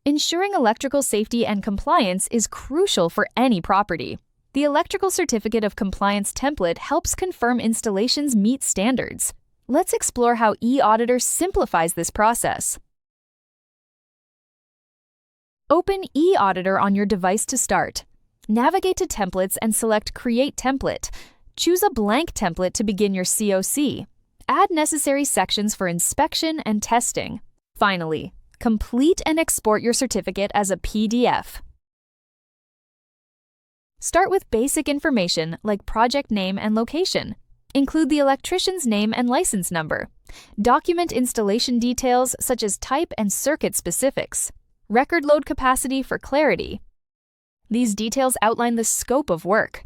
Ensuring electrical safety and compliance is crucial for any property. The Electrical Certificate of Compliance template helps confirm installations meet standards. Let's explore how eAuditor simplifies this process. Open eAuditor on your device to start. Navigate to Templates and select Create Template. Choose a blank template to begin your COC. Add necessary sections for inspection and testing. Finally, complete and export your certificate as a PDF. Start with basic information like project name and location. Include the electrician's name and license number. Document installation details such as type and circuit specifics. Record load capacity for clarity. These details outline the scope of work.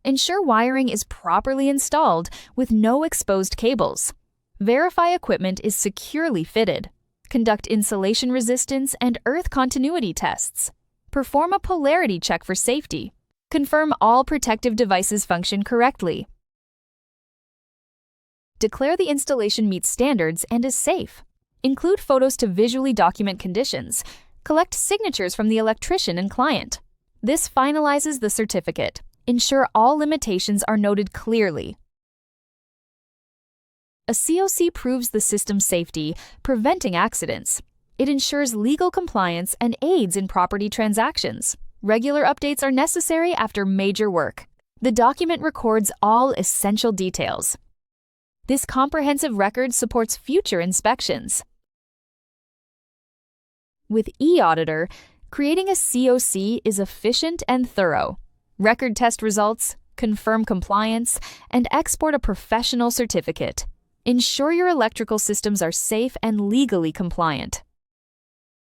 Ensure wiring is properly installed with no exposed cables. Verify equipment is securely fitted. Conduct insulation resistance and earth continuity tests. Perform a polarity check for safety. Confirm all protective devices function correctly. Declare the installation meets standards and is safe. Include photos to visually document conditions. Collect signatures from the electrician and client. This finalizes the certificate. Ensure all limitations are noted clearly. A COC proves the system's safety, preventing accidents. It ensures legal compliance and aids in property transactions. Regular updates are necessary after major work. The document records all essential details. This comprehensive record supports future inspections. With eAuditor, creating a COC is efficient and thorough. Record test results, confirm compliance, and export a professional certificate. Ensure your electrical systems are safe and legally compliant.